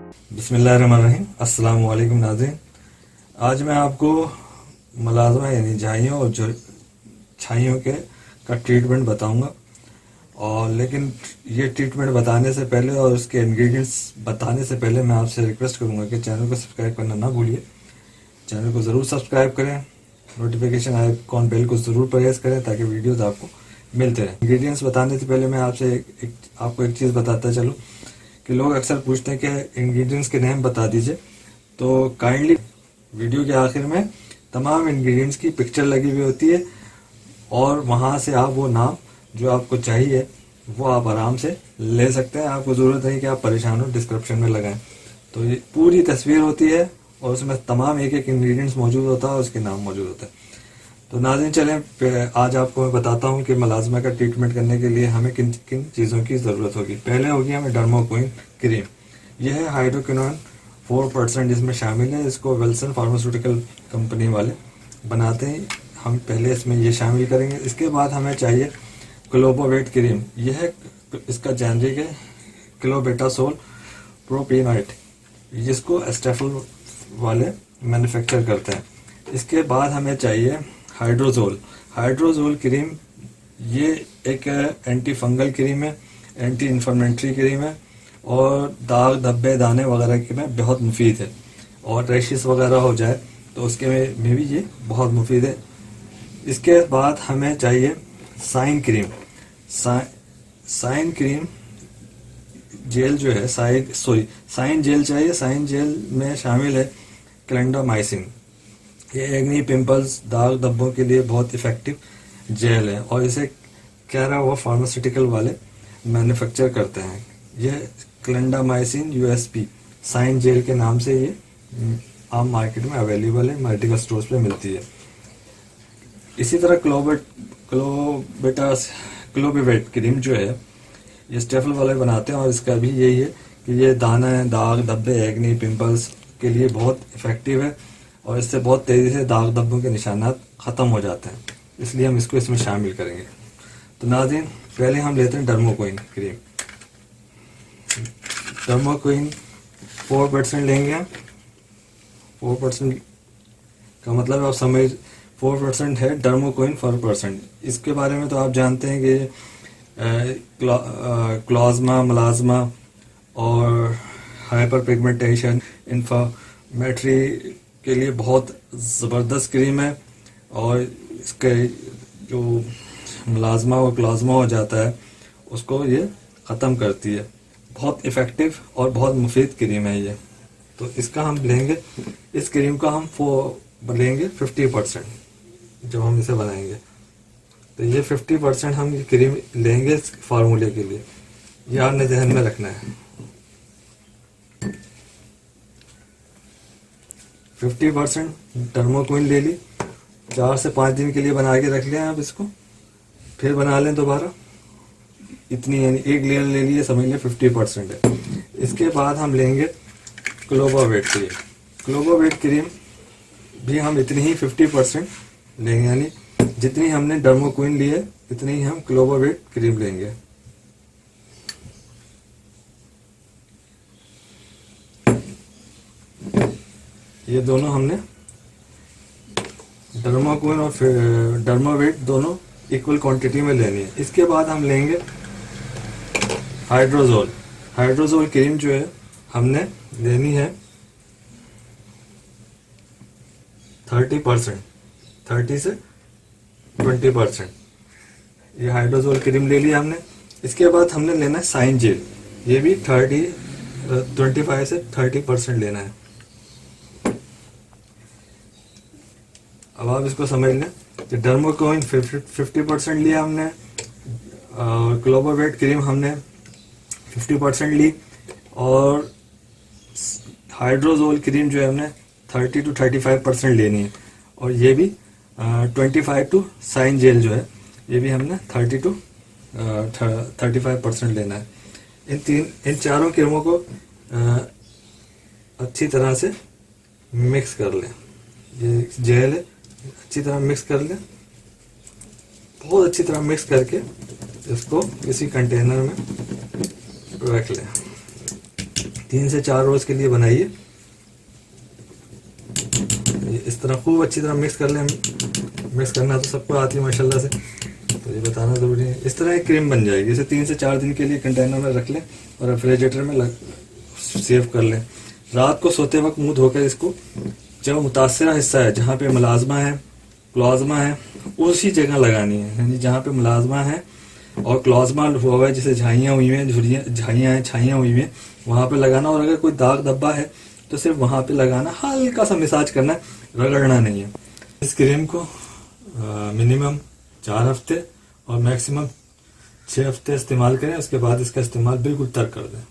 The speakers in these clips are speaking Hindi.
बिस्मिल्लाहिर्रहमानिर्रहीम। अस्सलाम वालेकुम नाज़रीन। आज मैं आपको मुलाज़मा यानी झाइयों और छाइयों के का ट्रीटमेंट बताऊंगा। और लेकिन ये ट्रीटमेंट बताने से पहले और उसके इंग्रेडिएंट्स बताने से पहले मैं आपसे रिक्वेस्ट करूंगा कि चैनल को सब्सक्राइब करना ना भूलिए। चैनल को ज़रूर सब्सक्राइब करें, नोटिफिकेशन आइकॉन बेल को ज़रूर प्रेस करें ताकि वीडियोज़ आपको मिलते रहें। इंग्रेडिएंट्स बताने से पहले मैं आपसे आपको एक चीज़ बताता चलूँ कि लोग अक्सर पूछते हैं कि इंग्रेडिएंट्स के नेम बता दीजिए, तो काइंडली वीडियो के आखिर में तमाम इंग्रेडिएंट्स की पिक्चर लगी हुई होती है और वहाँ से आप वो नाम जो आपको चाहिए वो आप आराम से ले सकते हैं। आपको ज़रूरत नहीं कि आप परेशान हो डिस्क्रिप्शन में लगाएं। तो ये पूरी तस्वीर होती है और उसमें तमाम एक एक इंग्रेडिएंट्स मौजूद होता है और उसके नाम मौजूद होते हैं। तो नाज़रीन चलें, आज आपको मैं बताता हूँ कि मुलाज़मा का ट्रीटमेंट करने के लिए हमें किन किन चीज़ों की ज़रूरत होगी। पहले होगी हमें डर्माकोइन क्रीम। यह है हाइड्रोक्विनोन 4% इसमें शामिल है। इसको विल्सन फार्मास्यूटिकल कंपनी वाले बनाते हैं। हम पहले इसमें ये शामिल करेंगे। इसके बाद हमें चाहिए क्लोबोवेट क्रीम। यह इसका जेनरिक है क्लोबेटासोल प्रोपियोनाइट, जिसको एस्टेफल वाले मैन्युफैक्चर करते हैं। इसके बाद हमें चाहिए हाइड्रोजोल क्रीम। ये एक एंटी फंगल क्रीम है, एंटी इन्फ्लेमेटरी क्रीम है और दाग धब्बे दाने वगैरह के में बहुत मुफीद है। और रैशेस वगैरह हो जाए तो उसके में भी ये बहुत मुफीद है। इसके बाद हमें चाहिए साइन क्रीम। साइन क्रीम जेल जो है साइन जेल चाहिए। साइन जेल में शामिल है क्लेंडामाइसिन। ये एक्ने, पिंपल्स, दाग धब्बों के लिए बहुत इफेक्टिव जेल है और इसे कैरा व फार्मास्यूटिकल वाले मैन्युफैक्चर करते हैं। यह क्लेंडामाइसिन यूएसपी साइन जेल के नाम से ये आम मार्केट में अवेलेबल है, मेडिकल स्टोर्स पे मिलती है। इसी तरह क्लोबेवेट क्रीम जो है ये स्टेफल वाले बनाते हैं और इसका भी यही है कि ये दाना, दाग धब्बे, एक्ने, पिंपल्स के लिए बहुत इफेक्टिव है और इससे बहुत तेज़ी से दाग धब्बों के निशानात ख़त्म हो जाते हैं। इसलिए हम इसको इसमें शामिल करेंगे। तो नाज़रीन पहले हम लेते हैं डर्माकोइन क्रीम। डर्माकोइन 4% लेंगे हम। 4% का मतलब आप समझ 4% है डर्माकोइन 4%। इसके बारे में तो आप जानते हैं कि क्लाज्मा, मलाज्मा और हाइपर पिगमेंटेशन, इन्फ्लेमेटरी के लिए बहुत ज़बरदस्त क्रीम है। और इसके जो मलाज्मा और क्लाज्मा हो जाता है उसको ये ख़त्म करती है। बहुत इफ़ेक्टिव और बहुत मुफीद क्रीम है ये। तो इसका हम लेंगे, इस क्रीम का हम लेंगे 50% जब हम इसे बनाएंगे। तो ये 50% हम ये क्रीम लेंगे इस फार्मूले के लिए। ये आपने ध्यान में रखना है। 50% डर्माकोइन ले ली, 4 से 5 दिन के लिए बना के रख लें आप इसको, फिर बना लें दोबारा। इतनी यानी एक लेयर ले लिए, समझ लें 50% है। इसके बाद हम लेंगे क्लोबोवेट क्रीम। क्लोबोवेट क्रीम भी हम इतनी ही 50% लेंगे, यानी जितनी हमने डर्माकोइन ली है इतनी ही हम क्लोबोवेट क्रीम लेंगे। ये दोनों हमने डर्माकोइन और डर्मावेट दोनों इक्वल क्वांटिटी में लेनी है। इसके बाद हम लेंगे हाइड्रोजोल क्रीम जो है हमने लेनी है 30%, 30 से 20%। ये हाइड्रोजोल क्रीम ले लिया हमने। इसके बाद हमने लेना है साइन जेल। ये भी 25 से 30% लेना है। अब आप इसको समझ लें कि डर्माकोइन 50% लिया हमने और क्लोबोवेट क्रीम हमने 50% ली और हाइड्रोजोल क्रीम जो है हमने 30 to 35% लेनी है। और ये भी 25 टू साइन जेल जो है ये भी हमने 30 to 35% लेना है। इन चारों क्रीमों को अच्छी तरह से मिक्स कर लें। ये जेल है, अच्छी तरह मिक्स कर लें। बहुत अच्छी तरह मिक्स करके इसको किसी कंटेनर में रख लें। 3 से 4 रोज के लिए बनाइए। इस तरह खूब अच्छी तरह मिक्स कर लें। मिक्स करना तो सबको आती है माशाल्लाह से, तो ये बताना ज़रूरी है। इस तरह एक क्रीम बन जाएगी। इसे 3 से 4 दिन के लिए कंटेनर में रख लें और रेफ्रिजरेटर में सेव कर लें। रात को सोते वक्त मुंह धोकर इसको जो मुतासरा हिस्सा है, जहाँ पे मुलाजमा है, क्लाज्मा है, उसी जगह लगानी है। यानी जहाँ पे मुलाजमा है और क्लाज्मा हुआ हुआ है, जैसे झाइयाँ हुई हैं, झाइयाँ हैं, छाइयाँ हुई हैं, वहाँ पे लगाना। और अगर कोई दाग धब्बा है तो सिर्फ वहाँ पे लगाना, हल्का सा मसाज करना है, रगड़ना नहीं है। इस क्रीम को मिनिमम 4 हफ्ते और मैक्सिमम 6 हफ्ते इस्तेमाल करें। उसके बाद इसका इस्तेमाल बिल्कुल तर्क कर दें।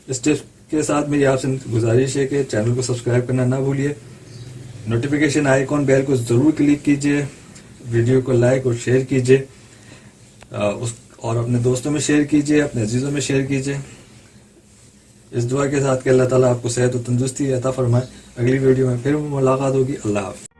इस टिप्स के साथ मेरी आपसे गुजारिश है कि चैनल को सब्सक्राइब करना ना भूलिए। नोटिफिकेशन आइकॉन बेल को ज़रूर क्लिक कीजिए। वीडियो को लाइक और शेयर कीजिए, और अपने दोस्तों में शेयर कीजिए, अपने अजीज़ों में शेयर कीजिए। इस दुआ के साथ कि अल्लाह ताला आपको सेहत और तंदुरुस्ती अता फरमाए। अगली वीडियो में फिर मुलाकात होगी। अल्लाह हाफ़िज़।